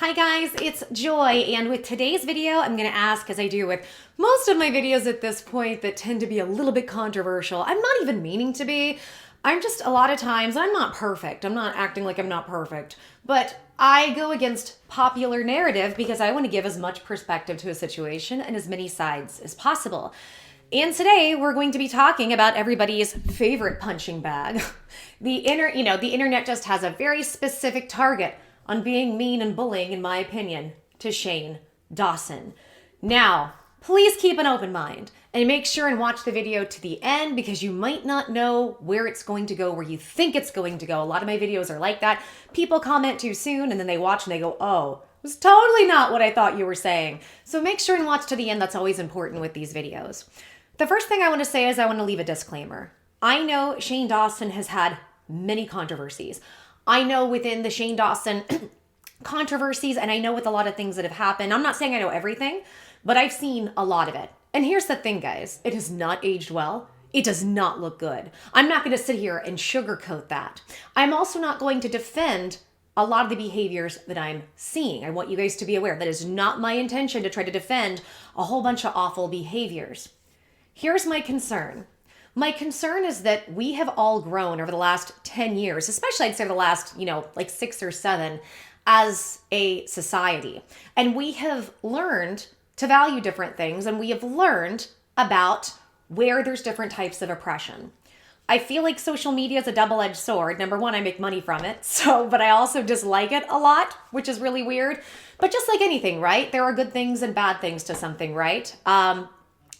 Hi guys, it's Joy, and with today's video, I'm gonna ask, as I do with most of my videos at this point that tend to be a little bit controversial. I'm not even meaning to be. I'm just, a lot of times, I'm not perfect. I'm not acting like I'm not perfect. But I go against popular narrative because I want to give as much perspective to a situation and as many sides as possible. And today we're going to be talking about everybody's favorite punching bag. The internet just has a very specific target on being mean and bullying, in my opinion, to Shane Dawson. Now, please keep an open mind and make sure and watch the video to the end because you might not know where it's going to go, where you think it's going to go. A lot of my videos are like that. People comment too soon and then they watch and they go, oh, it was totally not what I thought you were saying. So make sure and watch to the end. That's always important with these videos. The first thing I want to say is I want to leave a disclaimer. I know Shane Dawson has had many controversies. I know within the Shane Dawson controversies, and I know with a lot of things that have happened, I'm not saying I know everything, but I've seen a lot of it. And here's the thing, guys. It has not aged well. It does not look good. I'm not going to sit here and sugarcoat that. I'm also not going to defend a lot of the behaviors that I'm seeing. I want you guys to be aware that is not my intention to try to defend a whole bunch of awful behaviors. Here's my concern. My concern is that we have all grown over the last 10 years, especially I'd say the last, like 6 or 7 as a society. And we have learned to value different things and we have learned about where there's different types of oppression. I feel like social media is a double-edged sword. Number one, I make money from it, but I also dislike it a lot, which is really weird. But just like anything, right? There are good things and bad things to something, right?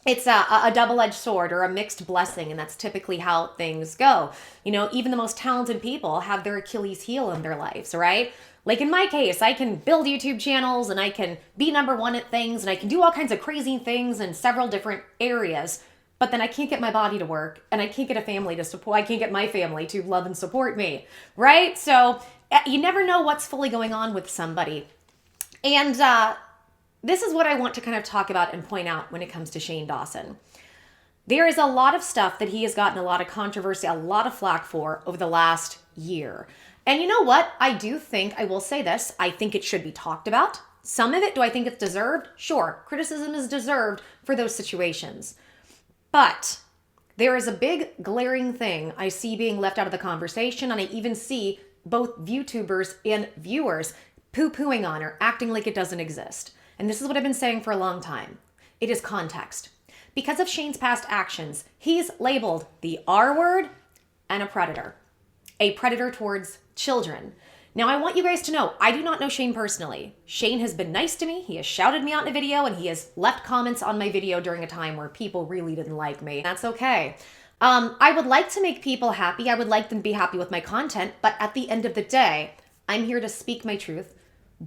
It's a double-edged sword or a mixed blessing, and that's typically how things go. Even the most talented people have their Achilles heel in their lives, right? Like in my case, I can build YouTube channels and I can be number one at things and I can do all kinds of crazy things in several different areas, but then I can't get my body to work and I can't get a family to support. I can't get my family to love and support me, right? So you never know what's fully going on with somebody. And this is what I want to kind of talk about and point out when it comes to Shane Dawson. There is a lot of stuff that he has gotten a lot of controversy, a lot of flack for over the last year. And you know what? I will say this, I think it should be talked about. Some of it, do I think it's deserved? Sure, criticism is deserved for those situations. But there is a big glaring thing I see being left out of the conversation, and I even see both YouTubers and viewers poo-pooing on or acting like it doesn't exist. And this is what I've been saying for a long time. It is context. Because of Shane's past actions, he's labeled the R word and a predator towards children. Now, I want you guys to know, I do not know Shane personally. Shane has been nice to me. He has shouted me out in a video and he has left comments on my video during a time where people really didn't like me. That's okay. I would like to make people happy. I would like them to be happy with my content. But at the end of the day, I'm here to speak my truth,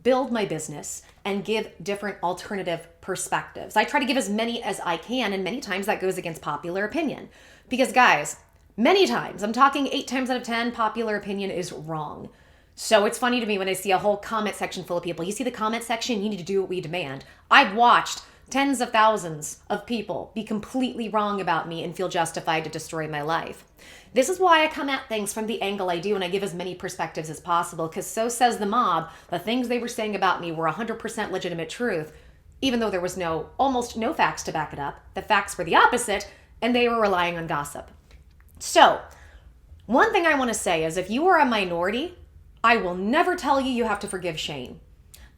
build my business, and give different alternative perspectives. I try to give as many as I can, and many times that goes against popular opinion. Because guys, many times, I'm talking 8 times out of 10, popular opinion is wrong. So it's funny to me when I see a whole comment section full of people. You see the comment section, you need to do what we demand. I've watched tens of thousands of people be completely wrong about me and feel justified to destroy my life. This is why I come at things from the angle I do and I give as many perspectives as possible, because so says the mob, the things they were saying about me were 100% legitimate truth, even though there was almost no facts to back it up. The facts were the opposite, and they were relying on gossip. So, one thing I want to say is if you are a minority, I will never tell you have to forgive Shane.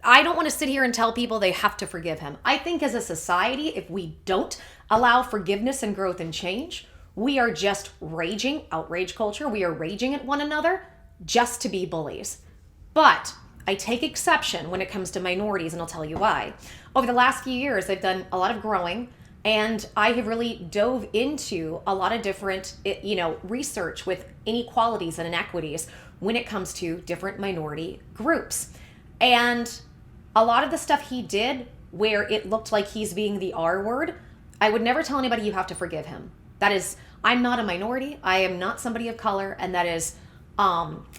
I don't want to sit here and tell people they have to forgive him. I think as a society, if we don't allow forgiveness and growth and change, we are just raging, outrage culture. We are raging at one another just to be bullies. But I take exception when it comes to minorities, and I'll tell you why. Over the last few years, I've done a lot of growing, and I have really dove into a lot of different, research with inequalities and inequities when it comes to different minority groups. And a lot of the stuff he did where it looked like he's being the R word, I would never tell anybody you have to forgive him. That is, I'm not a minority. I am not somebody of color. And that is,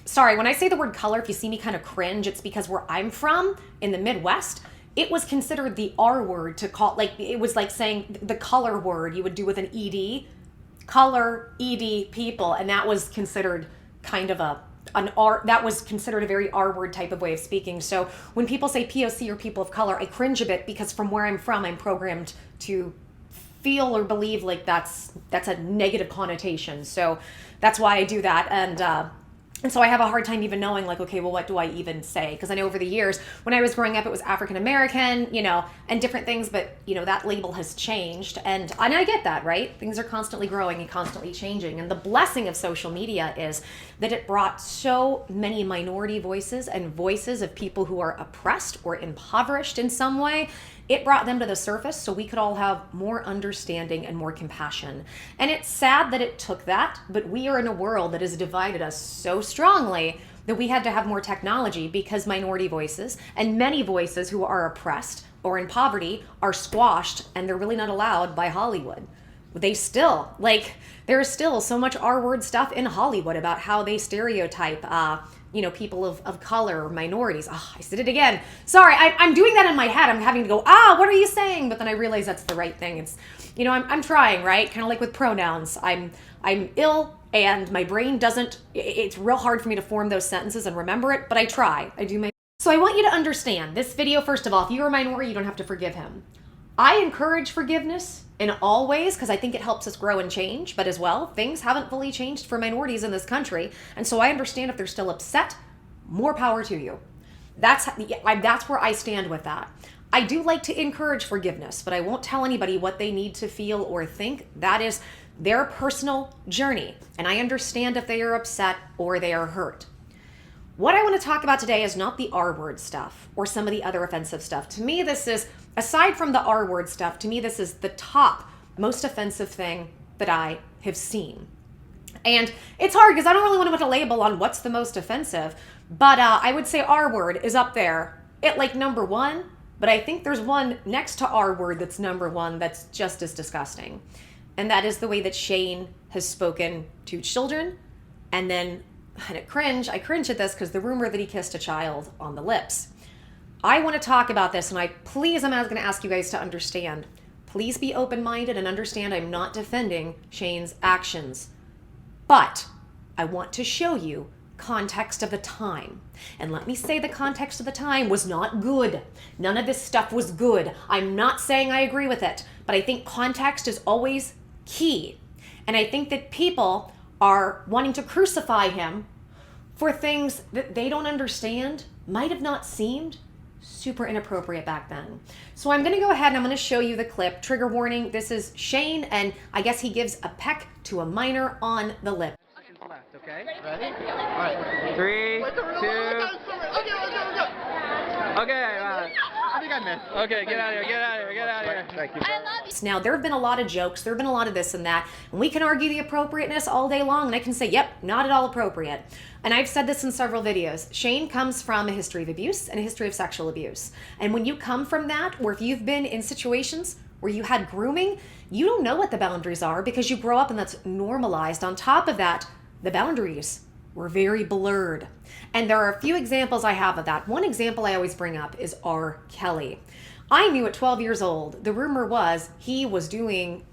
sorry, when I say the word color, if you see me kind of cringe, it's because where I'm from in the Midwest, it was considered the R word to call, it was like saying the color word you would do with an ED, color, ED, people. And that was considered kind of a an R, that was considered a very R word type of way of speaking. So when people say POC or people of color, I cringe a bit because from where I'm from, I'm programmed to feel or believe like that's a negative connotation. So that's why I do that. And so I have a hard time even knowing, like, okay, well, what do I even say? Because I know over the years, when I was growing up, it was African American, you know, and different things, but, you know, that label has changed. And I get that, right? Things are constantly growing and constantly changing. And the blessing of social media is that it brought so many minority voices and voices of people who are oppressed or impoverished in some way. It brought them to the surface so we could all have more understanding and more compassion. And it's sad that it took that, but we are in a world that has divided us so strongly that we had to have more technology because minority voices and many voices who are oppressed or in poverty are squashed and they're really not allowed by Hollywood. They still, like, there's still so much R-word stuff in Hollywood about how they stereotype you know, people of color or minorities. Oh, I said it again. Sorry, I'm doing that in my head. I'm having to go, what are you saying? But then I realize that's the right thing. It's, you know, I'm trying, right? Kind of like with pronouns. I'm ill and my brain doesn't, it's real hard for me to form those sentences and remember it, but I try. I do my, so I want you to understand this video, first of all, if you're a minority, you don't have to forgive him. I encourage forgiveness in all ways because I think it helps us grow and change, but as well, things haven't fully changed for minorities in this country. And so I understand if they're still upset, more power to you. That's where I stand with that. I do like to encourage forgiveness, but I won't tell anybody what they need to feel or think. That is their personal journey. And I understand if they are upset or they are hurt. What I want to talk about today is not the R-word stuff or some of the other offensive stuff. To me, this is, aside from the R-word stuff, to me, this is the top most offensive thing that I have seen. And it's hard because I don't really want to put a label on what's the most offensive, but I would say R-word is up there at like number one, but I think there's one next to R-word that's number one that's just as disgusting. And that is the way that Shane has spoken to children. And then, and I cringe at this because the rumor that he kissed a child on the lips. I want to talk about this, and I'm going to ask you guys to understand. Please be open-minded and understand I'm not defending Shane's actions. But I want to show you context of the time. And let me say the context of the time was not good. None of this stuff was good. I'm not saying I agree with it, but I think context is always key. And I think that people are wanting to crucify him for things that they don't understand, might have not seemed super inappropriate back then. So I'm going to go ahead and I'm going to show you the clip. Trigger warning, this is Shane, and I guess he gives a peck to a minor on the lip. Left, okay? Ready? All right. 3, 2. Okay, I think I missed. Okay, get out of here. Thank you. Now, there have been a lot of jokes, there have been a lot of this and that, and we can argue the appropriateness all day long, and I can say, yep, not at all appropriate. And I've said this in several videos. Shane comes from a history of abuse and a history of sexual abuse. And when you come from that, or if you've been in situations where you had grooming, you don't know what the boundaries are because you grow up and that's normalized. On top of that, the boundaries were very blurred. And there are a few examples I have of that. One example I always bring up is R. Kelly. I knew at 12 years old, the rumor was he was doing,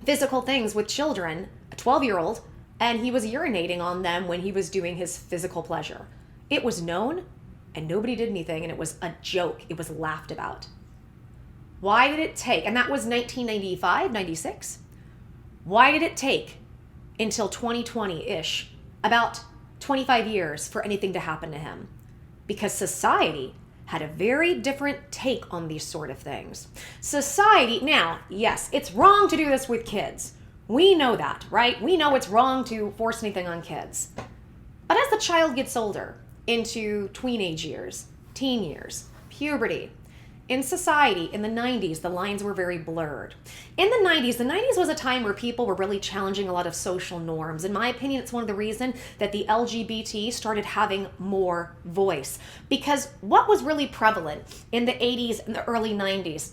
physical things with children, a 12-year-old, and he was urinating on them when he was doing his physical pleasure. It was known, and nobody did anything, and it was a joke. It was laughed about. Why did it take, and that was 1995, 96. Why did it take until 2020-ish, about 25 years, for anything to happen to him? Because society had a very different take on these sort of things. Society, now, yes, it's wrong to do this with kids. We know that, right? We know it's wrong to force anything on kids. But as the child gets older, into tweenage years, teen years, puberty, in society, in the 90s, the lines were very blurred. In the 90s was a time where people were really challenging a lot of social norms. In my opinion, it's one of the reasons that the LGBT started having more voice. Because what was really prevalent in the 80s and the early 90s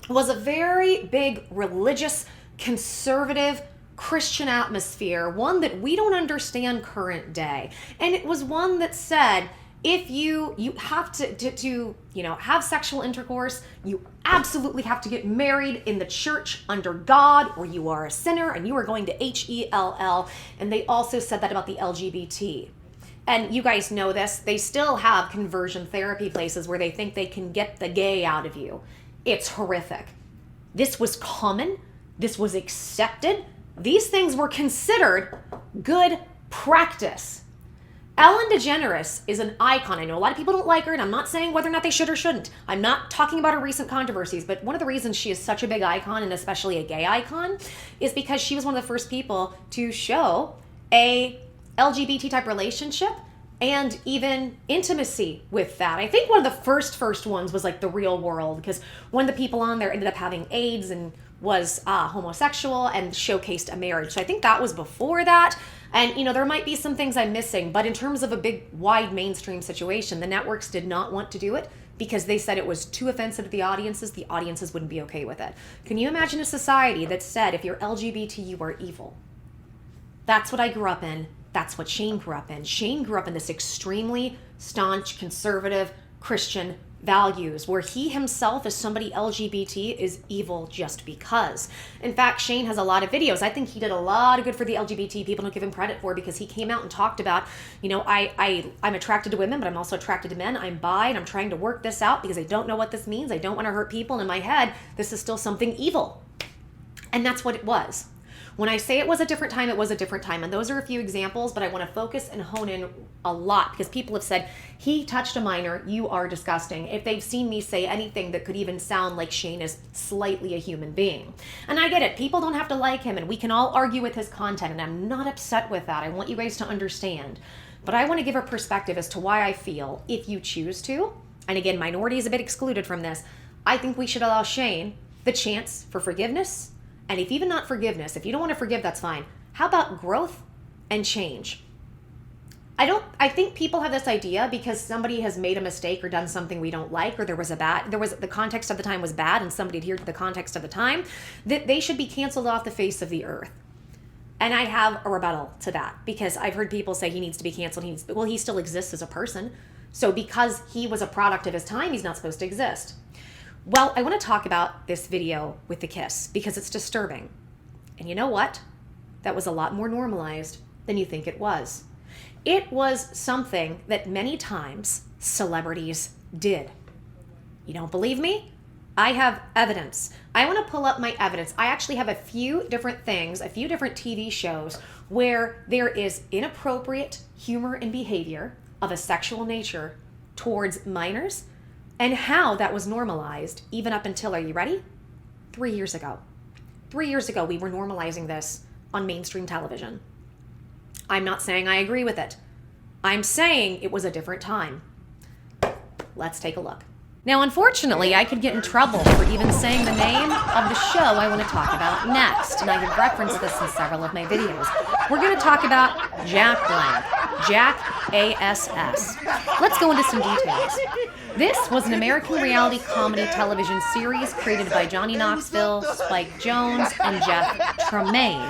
was a very big religious, conservative, Christian atmosphere, one that we don't understand current day. And it was one that said, If you have to have sexual intercourse, you absolutely have to get married in the church under God, or you are a sinner and you are going to hell. And they also said that about the LGBT. And you guys know this, they still have conversion therapy places where they think they can get the gay out of you. It's horrific. This was common. This was accepted. These things were considered good practice. Ellen DeGeneres is an icon. I know a lot of people don't like her, and I'm not saying whether or not they should or shouldn't. I'm not talking about her recent controversies, but one of the reasons she is such a big icon, and especially a gay icon, is because she was one of the first people to show a LGBT type relationship and even intimacy with that. I think one of the first ones was like The Real World, because one of the people on there ended up having AIDS and was homosexual and showcased a marriage. So I think that was before that. And there might be some things I'm missing, but in terms of a big, wide mainstream situation, the networks did not want to do it because they said it was too offensive to the audiences wouldn't be okay with it. Can you imagine a society that said if you're LGBT, you are evil? That's what I grew up in. That's what Shane grew up in. Shane grew up in this extremely staunch, conservative, Christian values, where he himself as somebody LGBT is evil just because. In fact, Shane has a lot of videos. I think he did a lot of good for the LGBT. People don't give him credit for, because he came out and talked about, I'm attracted to women, but I'm also attracted to men. I'm bi, and I'm trying to work this out because I don't know what this means. I don't want to hurt people. And in my head, this is still something evil. And that's what it was. When I say it was a different time, it was a different time. And those are a few examples, but I want to focus and hone in a lot because people have said, he touched a minor, you are disgusting. If they've seen me say anything that could even sound like Shane is slightly a human being. And I get it. People don't have to like him, and we can all argue with his content, and I'm not upset with that. I want you guys to understand. But I want to give a perspective as to why I feel, if you choose to, and again, minority is a bit excluded from this, I think we should allow Shane the chance for forgiveness. And if even not forgiveness, if you don't want to forgive, that's fine. How about growth and change? I think people have this idea because somebody has made a mistake or done something we don't like, or the context of the time was bad and somebody adhered to the context of the time, that they should be canceled off the face of the earth. And I have a rebuttal to that because I've heard people say he needs to be canceled. Well, he still exists as a person. So because he was a product of his time, he's not supposed to exist. Well, I want to talk about this video with the kiss because it's disturbing. And you know what? That was a lot more normalized than you think it was. It was something that many times celebrities did. You don't believe me? I have evidence. I want to pull up my evidence. I actually have a few different things, a few different TV shows where there is inappropriate humor and behavior of a sexual nature towards minors, and how that was normalized even up until, are you ready? 3 years ago. 3 years ago, we were normalizing this on mainstream television. I'm not saying I agree with it. I'm saying it was a different time. Let's take a look. Now, unfortunately, I could get in trouble for even saying the name of the show I want to talk about next, and I have referenced this in several of my videos. We're going to talk about Jack Blank, Jackass. Let's go into some details. This was an American reality comedy television series created by Johnny Knoxville, Spike Jones, and Jeff Tremaine.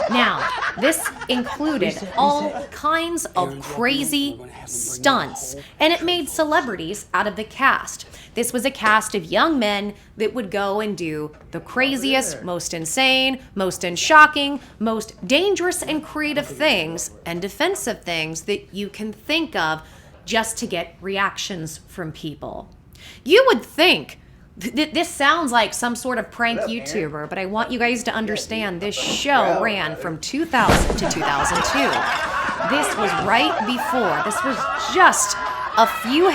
Now, this included all kinds of crazy stunts, and it made celebrities out of the cast. This was a cast of young men that would go and do the craziest, most insane, most shocking, most dangerous and creative things and defensive things that you can think of just to get reactions from people. You would think this sounds like some sort of prank YouTuber, but I want you guys to understand this show ran from 2000 to 2002. This was right before, this was just a few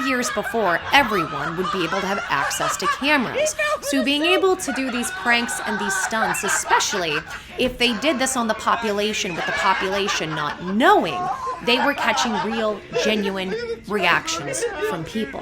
years before everyone would be able to have access to cameras. So being able to do these pranks and these stunts, especially if they did this on the population with the population not knowing, they were catching real, genuine reactions from people.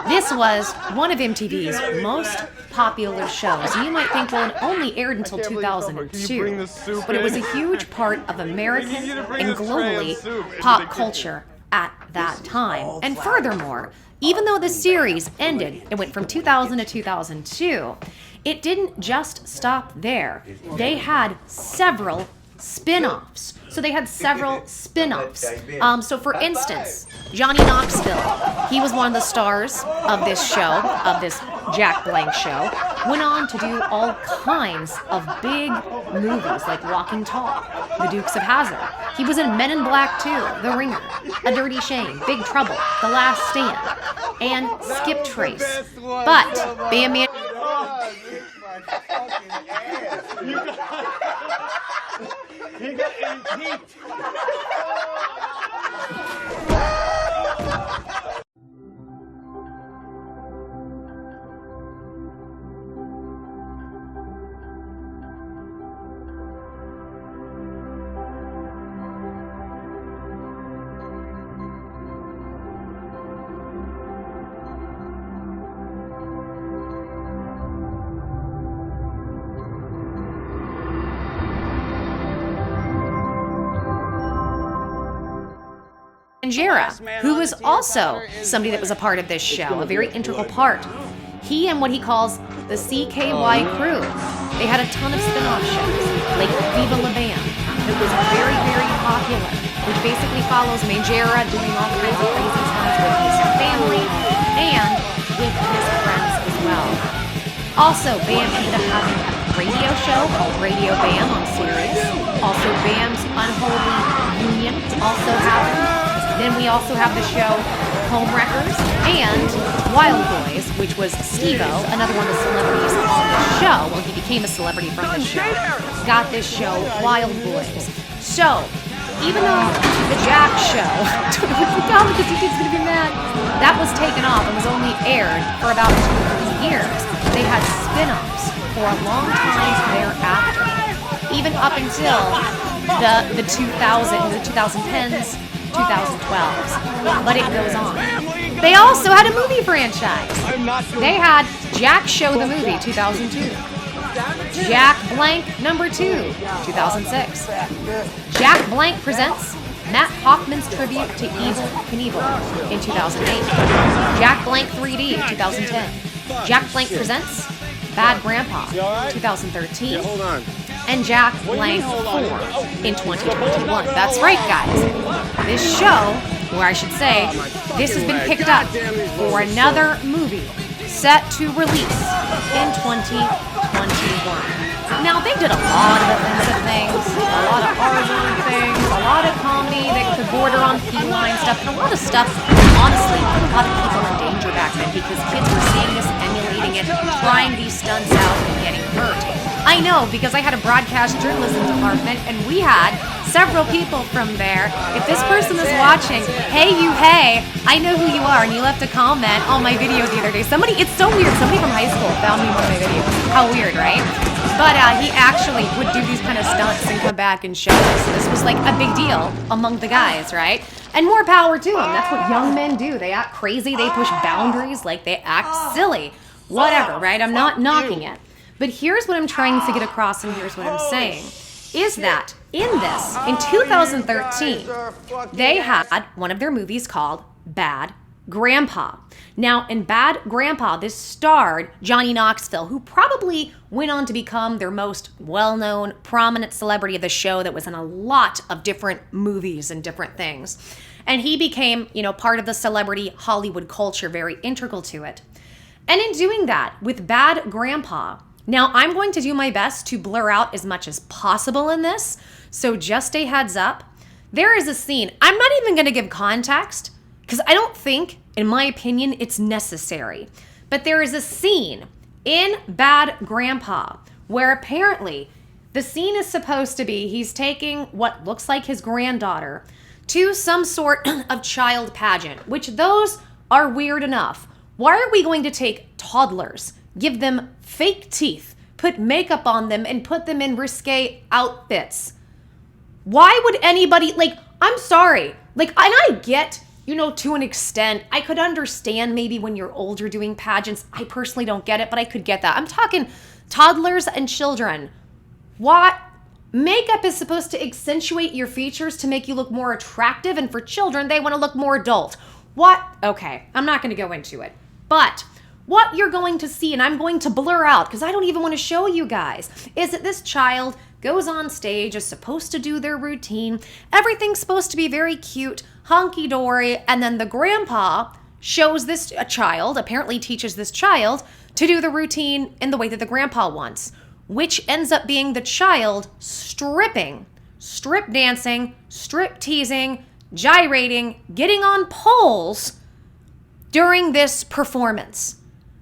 This was one of MTV's most popular shows. You might think, well, it only aired until 2002, but it was a huge part of American and globally pop culture at that time. And furthermore, even though the series ended, it went from 2000 to 2002, it didn't just stop there. They had several spin-offs. So they had several spin-offs. So for instance, Johnny Knoxville, he was one of the stars of this show, of this Jack Blank show, went on to do all kinds of big movies like Walking Tall, The Dukes of Hazzard. He was in Men in Black 2, The Ringer, A Dirty Shame, Big Trouble, The Last Stand, and Skip Trace. But Bam Man... He got 18. Jera, who was also somebody that was a part of this show, a very integral part. He and what he calls the CKY crew, they had a ton of spin-off shows, like Viva La Bam, that was very, very popular, which basically follows Jera doing all kinds of crazy stunts with his family and with his friends as well. Also, Bam ended up having a radio show called Radio Bam on Sirius. Also, Bam's Unholy Union also happened. Then we also have the show Homewreckers and Wild Boys, which was Steve-O, another one of the celebrities on the show. Well, he became a celebrity from the show. Got this show, Wild Boys. So, even though the Jack show, don't know because you kid's gonna be mad, that was taken off and was only aired for about 2 years. They had spin-offs for a long time thereafter, even up until the 2010s. 2012s, but it goes on. They also had a movie franchise. They had Jack Show the Movie, 2002. Jack Blank number 2, 2006. Jack Blank presents Matt Hoffman's tribute to Evel Knievel in 2008. Jack Blank 3D, 2010. Jack Blank presents Bad Grandpa, 2013. And Jack Blank 4 in 2021. That's right, guys. This show, or I should say, this has been picked up for another movie set to release in 2021. Now, they did a lot of offensive things, a lot of R-word things, a lot of comedy that could border on feline stuff, and a lot of stuff, honestly, put a lot of people in danger back then because kids were seeing this, emulating it, trying these stunts out, and getting hurt. I know, because I had a broadcast journalism department, and we had several people from there. If this person is watching, hey, I know who you are, and you left a comment on my video the other day. It's so weird, somebody from high school found me in one of my videos. How weird, right? But he actually would do these kind of stunts and come back and show us. This was like a big deal among the guys, right? And more power to them. That's what young men do. They act crazy, they push boundaries, like they act silly. Whatever, right? I'm not knocking it. But here's what I'm trying to get across, and here's what I'm saying, is that in 2013, they had one of their movies called Bad Grandpa. Now, in Bad Grandpa, this starred Johnny Knoxville, who probably went on to become their most well-known, prominent celebrity of the show that was in a lot of different movies and different things. And he became, part of the celebrity Hollywood culture, very integral to it. And in doing that, with Bad Grandpa, now I'm going to do my best to blur out as much as possible in this, so just a heads up, there is a scene, I'm not even going to give context, because I don't think, in my opinion, it's necessary, but there is a scene in Bad Grandpa where apparently the scene is supposed to be he's taking what looks like his granddaughter to some sort of child pageant, which those are weird enough. Why are we going to take toddlers, give them fake teeth, put makeup on them, and put them in risque outfits? Why would anybody, I'm sorry, and I get, to an extent, I could understand maybe when you're older doing pageants. I personally don't get it, but I could get that. I'm talking toddlers and children. What? Makeup is supposed to accentuate your features to make you look more attractive, and for children, they want to look more adult. What? Okay, I'm not going to go into it. But what you're going to see, and I'm going to blur out because I don't even want to show you guys, is that this child goes on stage, is supposed to do their routine. Everything's supposed to be very cute, honky-dory, and then the grandpa shows a child, apparently teaches this child, to do the routine in the way that the grandpa wants, which ends up being the child stripping, strip dancing, strip teasing, gyrating, getting on poles during this performance.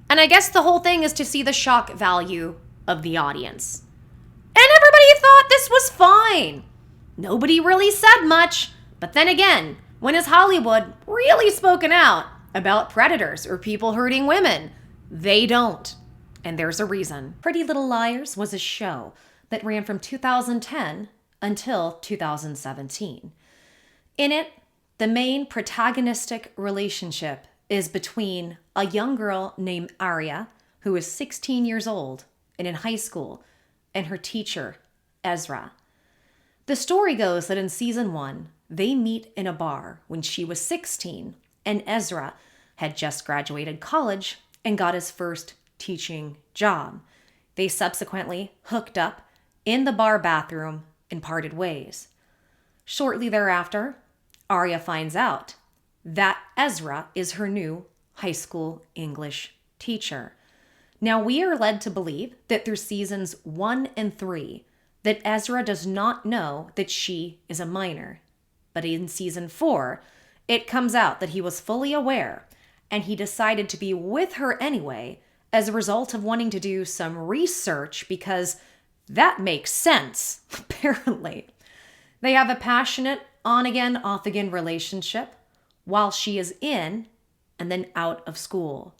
And I guess the whole thing is to see the shock value of the audience. And everybody thought this was fine. Nobody really said much. But then again, when has Hollywood really spoken out about predators or people hurting women? They don't. And there's a reason. Pretty Little Liars was a show that ran from 2010 until 2017. In it, the main protagonistic relationship is between a young girl named Aria, who is 16 years old and in high school, and her teacher, Ezra. The story goes that in season 1, they meet in a bar when she was 16, and Ezra had just graduated college and got his first teaching job. They subsequently hooked up in the bar bathroom and parted ways. Shortly thereafter, Aria finds out that Ezra is her new high school English teacher. Now, we are led to believe that through seasons 1 and 3, that Ezra does not know that she is a minor. But in season 4, it comes out that he was fully aware, and he decided to be with her anyway as a result of wanting to do some research, because that makes sense, apparently. They have a passionate on-again, off-again relationship while she is in and then out of school.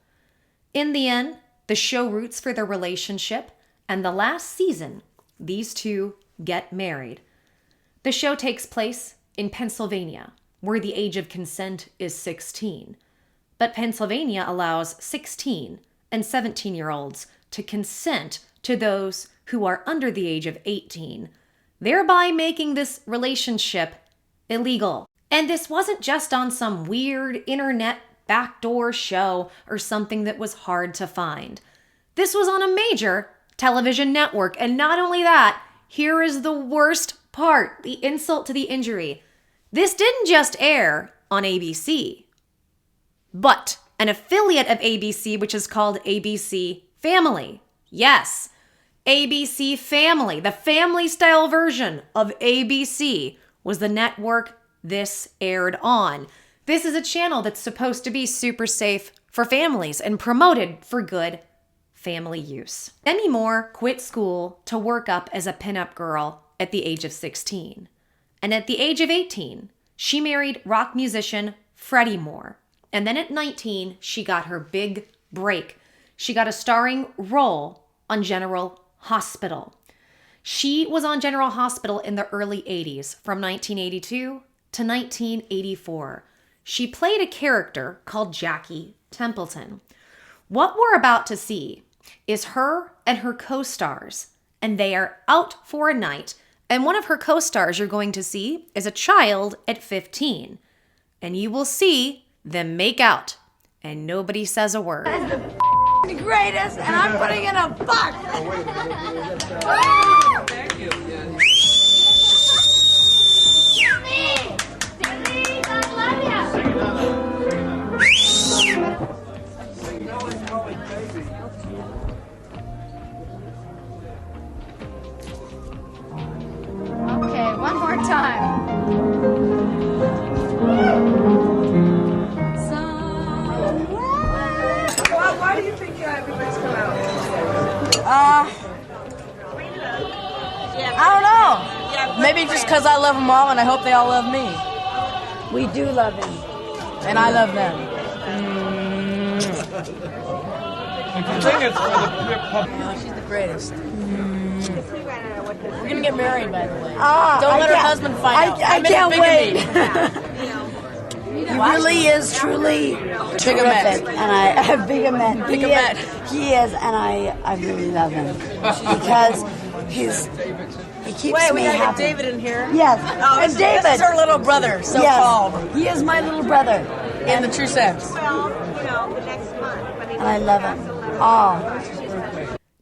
In the end, the show roots for their relationship, and the last season, these two get married. The show takes place in Pennsylvania, where the age of consent is 16. But Pennsylvania allows 16 and 17-year-olds to consent to those who are under the age of 18, thereby making this relationship illegal. And this wasn't just on some weird internet backdoor show or something that was hard to find. This was on a major television network. And not only that, here is the worst part, the insult to the injury. This didn't just air on ABC, but an affiliate of ABC, which is called ABC Family. Yes, ABC Family, the family-style version of ABC, was the network this aired on. This is a channel that's supposed to be super safe for families and promoted for good family use. Demi Moore quit school to work up as a pinup girl at the age of 16. And at the age of 18, she married rock musician Freddie Moore. And then at 19, she got her big break. She got a starring role on General Hospital. She was on General Hospital in the early 80s, from 1982 to 1984. She played a character called Jackie Templeton. What we're about to see is her and her co-stars, and they are out for a night, and one of her co-stars you're going to see is a child at 15. And you will see them make out, and nobody says a word. The greatest, and I'm putting in a fuck. Thank you. Okay, one more time. Why do you think everybody's come out? I don't know. Maybe just because I love them all, and I hope they all love me. We do love him. And I love them. I think it's for the She's the greatest. We're gonna get married, by the way. Don't Don't let her husband find out. I I'm in a can't wait. bigamy. He really is truly terrific, and I bigomet. Bigomet. He is, and I really love him because he keeps Wait, we me gotta get happy. David in here. Yes, Oh, and David. This is our little brother, so yes, called. he is my little brother, In the true sense. and I love him. Oh,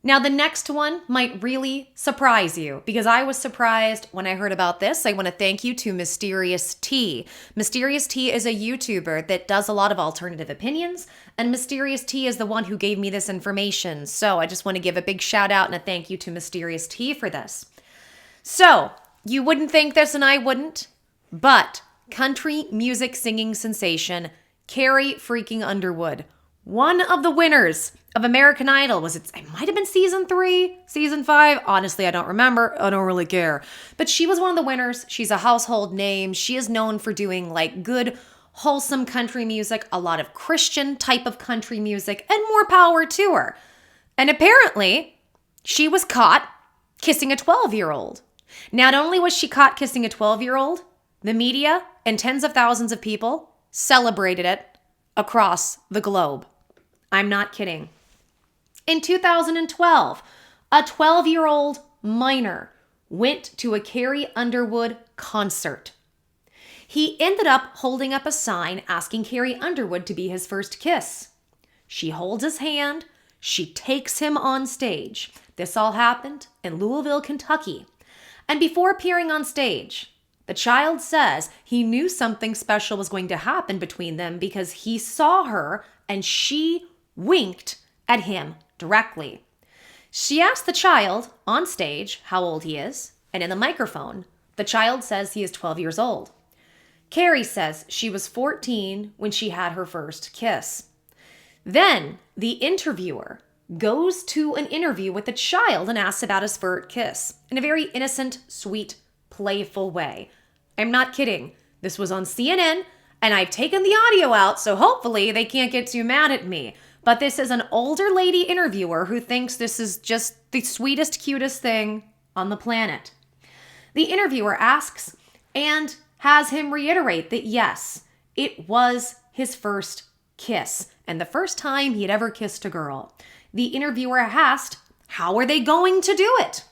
Now, the next one might really surprise you because I was surprised when I heard about this. I want to thank you to Mysterious T. Mysterious T is a YouTuber that does a lot of alternative opinions, and Mysterious T is the one who gave me this information. So I just want to give a big shout out and a thank you to Mysterious T for this. So, you wouldn't think this and I wouldn't, but country music singing sensation Carrie freaking Underwood, one of the winners of American Idol. It might have been season 3, season 5. Honestly, I don't remember. I don't really care. But she was one of the winners. She's a household name. She is known for doing like good, wholesome country music, a lot of Christian type of country music, and more power to her. And apparently, she was caught kissing a 12-year-old. Not only was she caught kissing a 12-year-old, the media and tens of thousands of people celebrated it across the globe. I'm not kidding. In 2012, a 12-year-old minor went to a Carrie Underwood concert. He ended up holding up a sign asking Carrie Underwood to be his first kiss. She holds his hand. She takes him on stage. This all happened in Louisville, Kentucky. And before appearing on stage, the child says he knew something special was going to happen between them because he saw her and she winked at him directly. She asked the child on stage how old he is, and in the microphone, the child says he is 12 years old. Carrie says she was 14 when she had her first kiss. Then the interviewer goes to an interview with the child and asks about his first kiss in a very innocent, sweet, playful way. I'm not kidding. This was on CNN, and I've taken the audio out, so hopefully they can't get too mad at me. But this is an older lady interviewer who thinks this is just the sweetest, cutest thing on the planet. The interviewer asks and has him reiterate that yes, it was his first kiss and the first time he had ever kissed a girl. The interviewer asked, how are they going to do it?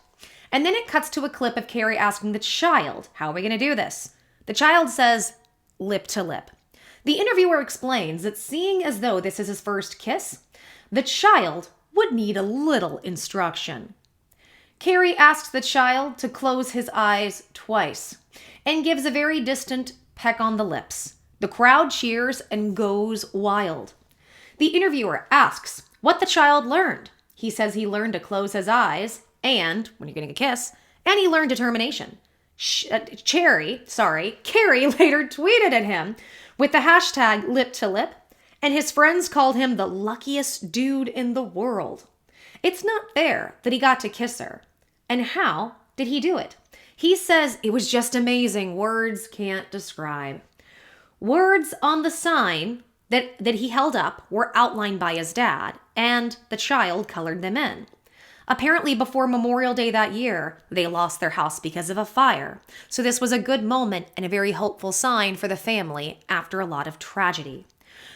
And then it cuts to a clip of Carrie asking the child, how are we going to do this? The child says, lip to lip. The interviewer explains that seeing as though this is his first kiss, the child would need a little instruction. Carrie asks the child to close his eyes twice and gives a very distant peck on the lips. The crowd cheers and goes wild. The interviewer asks what the child learned. He says he learned to close his eyes and, when you're getting a kiss, and he learned determination. Carrie later tweeted at him with the hashtag lip to lip, and his friends called him the luckiest dude in the world. It's not fair that he got to kiss her. And how did he do it? He says it was just amazing. Words can't describe. Words on the sign that he held up were outlined by his dad, and the child colored them in. Apparently, before Memorial Day that year, they lost their house because of a fire. So this was a good moment and a very hopeful sign for the family after a lot of tragedy.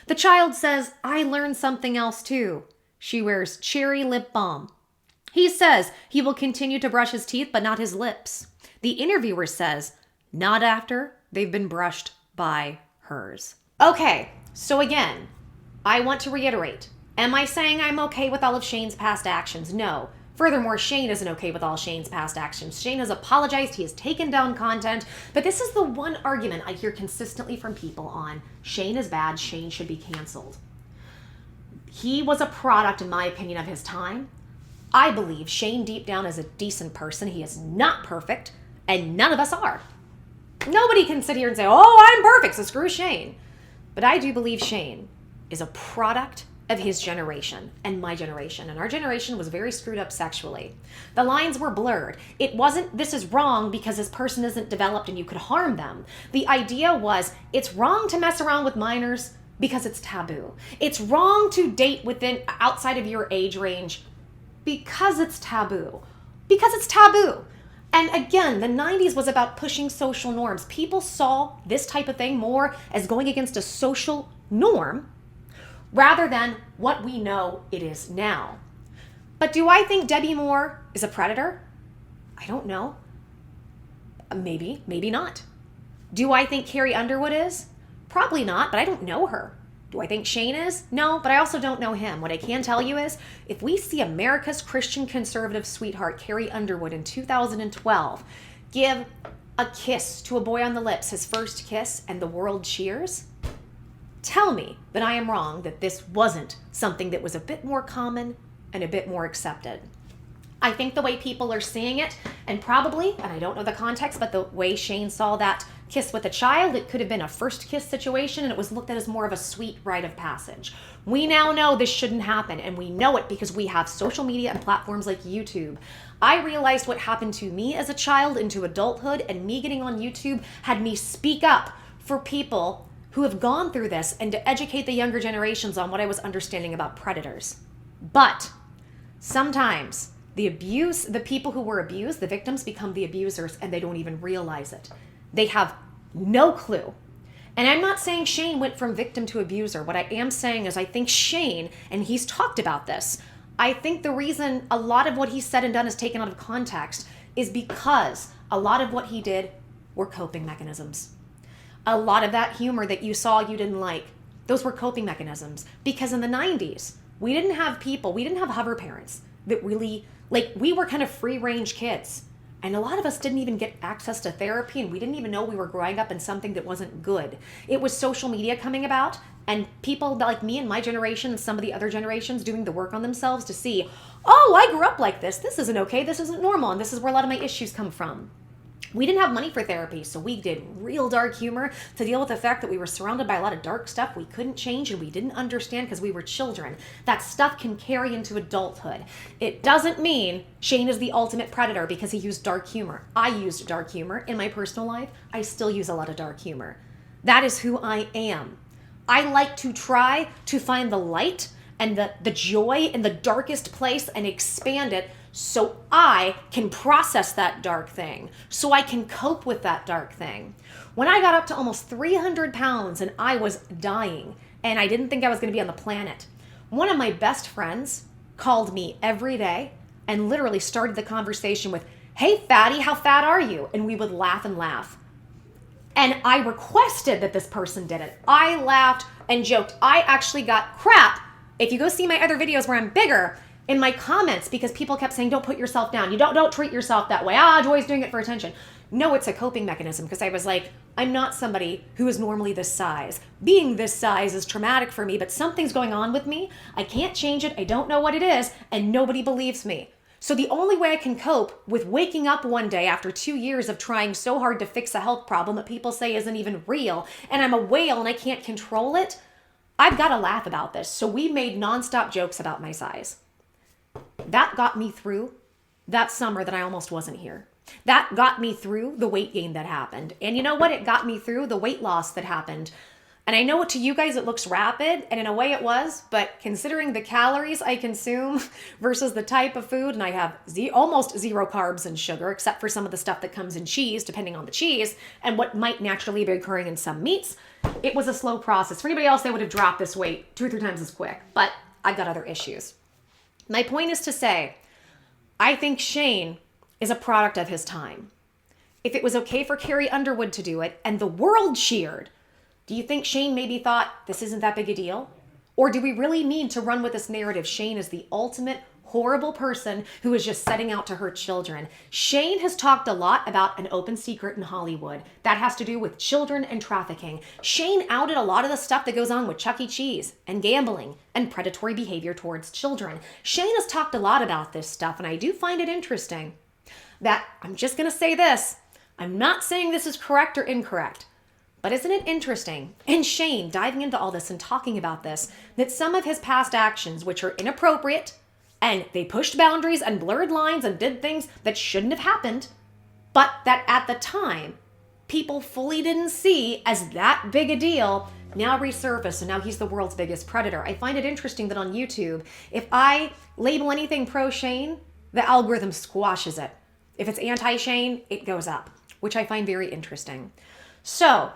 The child says, I learned something else too. She wears cherry lip balm. He says he will continue to brush his teeth, but not his lips. The interviewer says, not after they've been brushed by hers. Okay, so again, I want to reiterate. Am I saying I'm okay with all of Shane's past actions? No. Furthermore, Shane isn't okay with all Shane's past actions. Shane has apologized, he has taken down content, but this is the one argument I hear consistently from people on Shane is bad, Shane should be canceled. He was a product, in my opinion, of his time. I believe Shane deep down is a decent person. He is not perfect, and none of us are. Nobody can sit here and say, oh, I'm perfect, so screw Shane. But I do believe Shane is a product of his generation and my generation. And our generation was very screwed up sexually. The lines were blurred. It wasn't, this is wrong because this person isn't developed and you could harm them. The idea was, it's wrong to mess around with minors because it's taboo. It's wrong to date outside of your age range because it's taboo. Because it's taboo. And again, the 90s was about pushing social norms. People saw this type of thing more as going against a social norm rather than what we know it is now. But do I think Debbie Moore is a predator? I don't know. Maybe, maybe not. Do I think Carrie Underwood is? Probably not, but I don't know her. Do I think Shane is? No, but I also don't know him. What I can tell you is, if we see America's Christian conservative sweetheart, Carrie Underwood, in 2012, give a kiss to a boy on the lips, his first kiss, and the world cheers, tell me that I am wrong, that this wasn't something that was a bit more common and a bit more accepted. I think the way people are seeing it, and probably, and I don't know the context, but the way Shane saw that kiss with a child, it could have been a first kiss situation, and it was looked at as more of a sweet rite of passage. We now know this shouldn't happen, and we know it because we have social media and platforms like YouTube. I realized what happened to me as a child into adulthood, and me getting on YouTube had me speak up for people who have gone through this and to educate the younger generations on what I was understanding about predators. But sometimes the people who were abused, the victims, become the abusers, and they don't even realize it. They have no clue. And I'm not saying Shane went from victim to abuser. What I am saying is I think Shane, and he's talked about this, I think the reason a lot of what he said and done is taken out of context is because a lot of what he did were coping mechanisms. A lot of that humor that you saw you didn't like, those were coping mechanisms. Because in the 90s, we didn't have hover parents that really, like, we were kind of free-range kids. And a lot of us didn't even get access to therapy, and we didn't even know we were growing up in something that wasn't good. It was social media coming about, and people like me and my generation and some of the other generations doing the work on themselves to see, oh, I grew up like this. This isn't okay. This isn't normal. And this is where a lot of my issues come from. We didn't have money for therapy, so we did real dark humor to deal with the fact that we were surrounded by a lot of dark stuff we couldn't change and we didn't understand because we were children. That stuff can carry into adulthood. It doesn't mean Shane is the ultimate predator because he used dark humor. I used dark humor in my personal life. I still use a lot of dark humor. That is who I am. I like to try to find the light and the joy in the darkest place and expand it so I can process that dark thing, so I can cope with that dark thing. When I got up to almost 300 pounds and I was dying and I didn't think I was going to be on the planet, one of my best friends called me every day and literally started the conversation with, "Hey fatty, how fat are you?" And we would laugh and laugh. And I requested that this person did it. I laughed and joked. I actually got crap. If you go see my other videos where I'm bigger, in my comments, because people kept saying, don't put yourself down. You don't treat yourself that way. Joy's doing it for attention. No, it's a coping mechanism because I was like, I'm not somebody who is normally this size. Being this size is traumatic for me, but something's going on with me. I can't change it. I don't know what it is, and nobody believes me. So the only way I can cope with waking up one day after 2 years of trying so hard to fix a health problem that people say isn't even real, and I'm a whale and I can't control it, I've got to laugh about this. So we made nonstop jokes about my size. That got me through that summer that I almost wasn't here. That got me through the weight gain that happened. And you know what? It got me through the weight loss that happened. And I know to you guys it looks rapid, and in a way it was, but considering the calories I consume versus the type of food, and I have almost zero carbs and sugar, except for some of the stuff that comes in cheese, depending on the cheese, and what might naturally be occurring in some meats, it was a slow process. For anybody else, they would have dropped this weight 2 or 3 times as quick, but I've got other issues. My point is to say, I think Shane is a product of his time. If it was okay for Carrie Underwood to do it and the world cheered, do you think Shane maybe thought this isn't that big a deal? Or do we really need to run with this narrative? Shane is the ultimate horrible person who is just setting out to hurt children. Shane has talked a lot about an open secret in Hollywood. That has to do with children and trafficking. Shane outed a lot of the stuff that goes on with Chuck E. Cheese and gambling and predatory behavior towards children. Shane has talked a lot about this stuff, and I do find it interesting that, I'm just going to say this, I'm not saying this is correct or incorrect, but isn't it interesting, and Shane diving into all this and talking about this, that some of his past actions, which are inappropriate, and they pushed boundaries and blurred lines and did things that shouldn't have happened, but that at the time, people fully didn't see as that big a deal, now resurface, and now he's the world's biggest predator. I find it interesting that on YouTube, if I label anything pro-Shane, the algorithm squashes it. If it's anti-Shane, it goes up, which I find very interesting. So,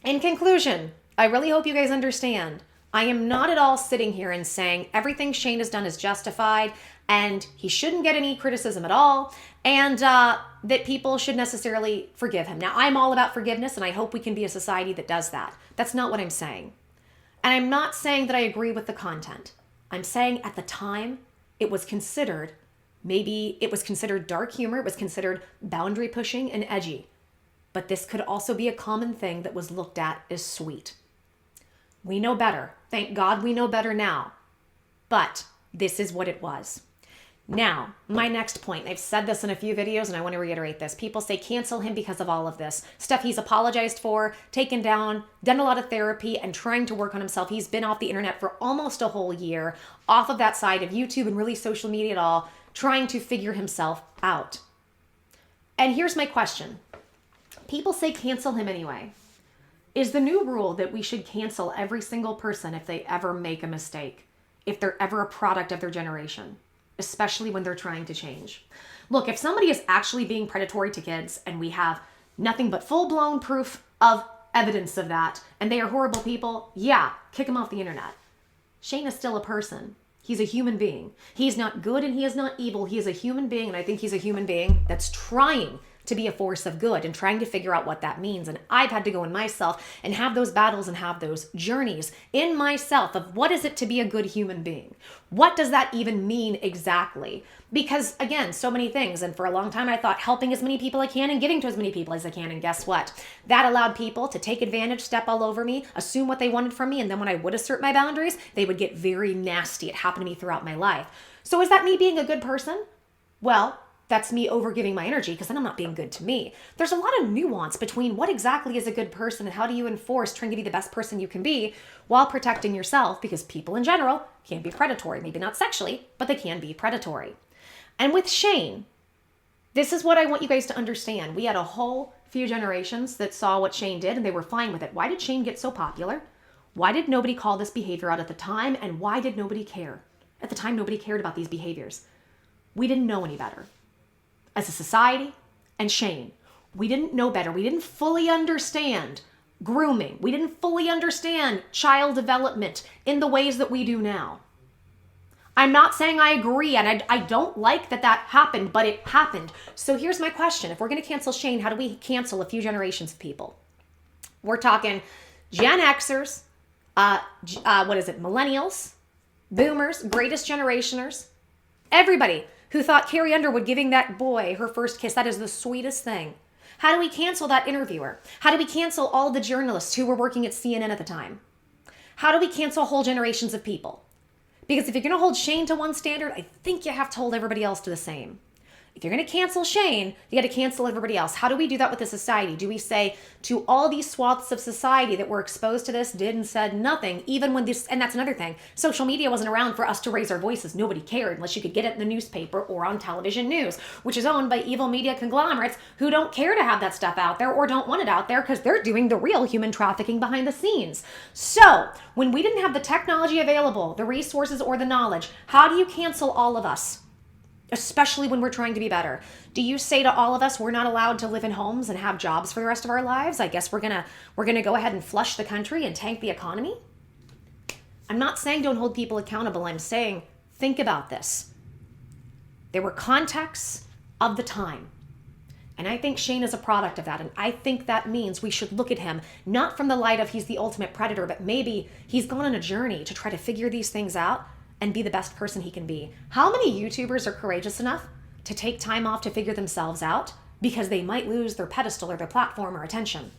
in conclusion, I really hope you guys understand, I am not at all sitting here and saying everything Shane has done is justified and he shouldn't get any criticism at all, and that people should necessarily forgive him. Now, I'm all about forgiveness, and I hope we can be a society that does that. That's not what I'm saying. And I'm not saying that I agree with the content. I'm saying at the time, it was considered, maybe it was considered dark humor, it was considered boundary pushing and edgy. But this could also be a common thing that was looked at as sweet. We know better. Thank God we know better now. But this is what it was. Now, my next point, I've said this in a few videos and I want to reiterate this. People say cancel him because of all of this stuff he's apologized for, taken down, done a lot of therapy, and trying to work on himself. He's been off the internet for almost a whole year, off of that side of YouTube and really social media at all, trying to figure himself out. And here's my question. People say cancel him anyway. Is the new rule that we should cancel every single person if they ever make a mistake, if they're ever a product of their generation, especially when they're trying to change? Look, if somebody is actually being predatory to kids and we have nothing but full-blown proof of evidence of that and they are horrible people, yeah, kick them off the internet. Shane is still a person. He's a human being. He's not good and he is not evil. He is a human being, and I think he's a human being that's trying to be a force of good and trying to figure out what that means. And I've had to go in myself and have those battles and have those journeys in myself of what is it to be a good human being? What does that even mean exactly? Because again, so many things. And for a long time, I thought helping as many people I can and giving to as many people as I can. And guess what? That allowed people to take advantage, step all over me, assume what they wanted from me. And then when I would assert my boundaries, they would get very nasty. It happened to me throughout my life. So is that me being a good person? Well, that's me overgiving my energy because then I'm not being good to me. There's a lot of nuance between what exactly is a good person and how do you enforce trying to be the best person you can be while protecting yourself, because people in general can be predatory. Maybe not sexually, but they can be predatory. And with Shane, this is what I want you guys to understand. We had a whole few generations that saw what Shane did and they were fine with it. Why did Shane get so popular? Why did nobody call this behavior out at the time? And why did nobody care? At the time, nobody cared about these behaviors. We didn't know any better. As a society, and Shane, we didn't know better. We didn't fully understand grooming. We didn't fully understand child development in the ways that we do now. I'm not saying I agree, and I don't like that happened, but it happened. So here's my question. If we're going to cancel Shane, how do we cancel a few generations of people? We're talking Gen Xers, millennials, boomers, greatest generationers, everybody who thought Carrie Underwood giving that boy her first kiss, that is the sweetest thing. How do we cancel that interviewer? How do we cancel all the journalists who were working at CNN at the time? How do we cancel whole generations of people? Because if you're going to hold Shane to one standard, I think you have to hold everybody else to the same. If you're going to cancel Shane, you got to cancel everybody else. How do we do that with the society? Do we say to all these swaths of society that were exposed to this, did and said nothing, even when this, and that's another thing, social media wasn't around for us to raise our voices. Nobody cared unless you could get it in the newspaper or on television news, which is owned by evil media conglomerates who don't care to have that stuff out there or don't want it out there because they're doing the real human trafficking behind the scenes. So when we didn't have the technology available, the resources or the knowledge, how do you cancel all of us? Especially when we're trying to be better. Do you say to all of us, we're not allowed to live in homes and have jobs for the rest of our lives? I guess we're gonna go ahead and flush the country and tank the economy? I'm not saying don't hold people accountable. I'm saying think about this. There were contexts of the time. And I think Shane is a product of that. And I think that means we should look at him, not from the light of he's the ultimate predator, but maybe he's gone on a journey to try to figure these things out and be the best person he can be. How many YouTubers are courageous enough to take time off to figure themselves out because they might lose their pedestal or their platform or attention?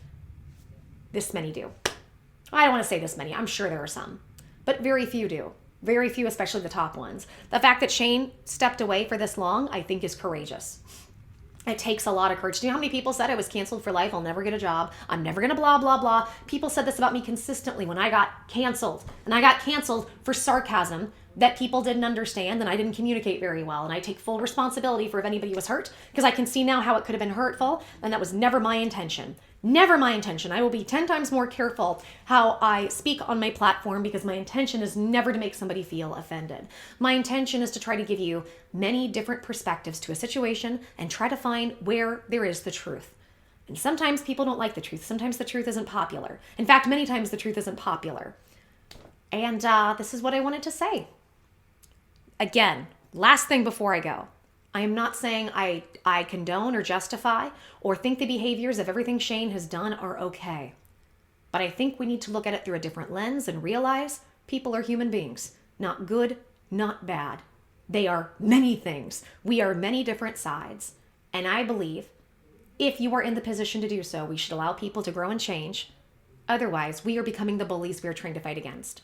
This many do. I don't want to say this many. I'm sure there are some, but very few do. Very few, especially the top ones. The fact that Shane stepped away for this long, I think is courageous. It takes a lot of courage. Do you know how many people said I was canceled for life? I'll never get a job. I'm never going to blah, blah, blah. People said this about me consistently when I got canceled. And I got canceled for sarcasm that people didn't understand and I didn't communicate very well. And I take full responsibility for if anybody was hurt because I can see now how it could have been hurtful. And that was never my intention. Never my intention. I will be 10 times more careful how I speak on my platform because my intention is never to make somebody feel offended. My intention is to try to give you many different perspectives to a situation and try to find where there is the truth. And sometimes people don't like the truth. Sometimes the truth isn't popular. In fact, many times the truth isn't popular. And this is what I wanted to say. Again, last thing before I go. I am not saying I condone or justify or think the behaviors of everything Shane has done are okay. But I think we need to look at it through a different lens and realize people are human beings. Not good, not bad. They are many things. We are many different sides. And I believe if you are in the position to do so, we should allow people to grow and change. Otherwise, we are becoming the bullies we are trying to fight against.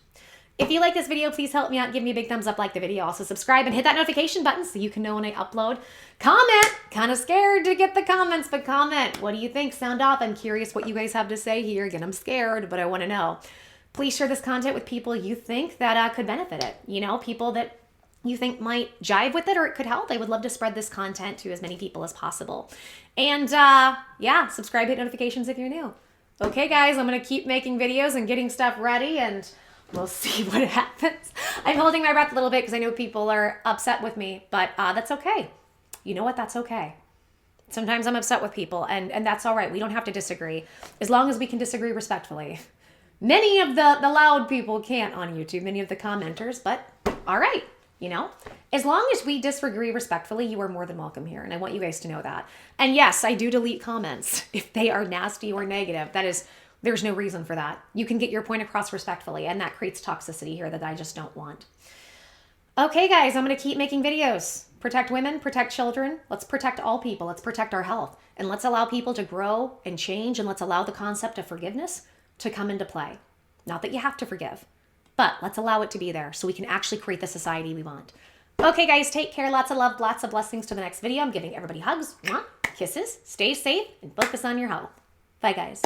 If you like this video, please help me out. Give me a big thumbs up, like the video. Also subscribe and hit that notification button so you can know when I upload. Comment. Kind of scared to get the comments, but comment. What do you think? Sound off. I'm curious what you guys have to say here. Again, I'm scared, but I want to know. Please share this content with people you think that could benefit it. You know, people that you think might jive with it or it could help. I would love to spread this content to as many people as possible. And yeah, subscribe, hit notifications if you're new. Okay, guys, I'm going to keep making videos and getting stuff ready, and we'll see what happens. I'm holding my breath a little bit because I know people are upset with me, but that's okay. You know what? That's okay. Sometimes I'm upset with people, and that's all right. We don't have to disagree as long as we can disagree respectfully. Many of the loud people can't on YouTube, many of the commenters, but all right. You know, as long as we disagree respectfully, you are more than welcome here. And I want you guys to know that. And yes, I do delete comments if they are nasty or negative. There's no reason for that. You can get your point across respectfully, and that creates toxicity here that I just don't want. Okay, guys, I'm going to keep making videos. Protect women, protect children. Let's protect all people. Let's protect our health. And let's allow people to grow and change, and let's allow the concept of forgiveness to come into play. Not that you have to forgive, but let's allow it to be there so we can actually create the society we want. Okay, guys, take care. Lots of love, lots of blessings to the next video. I'm giving everybody hugs, kisses, stay safe, and focus on your health. Bye, guys.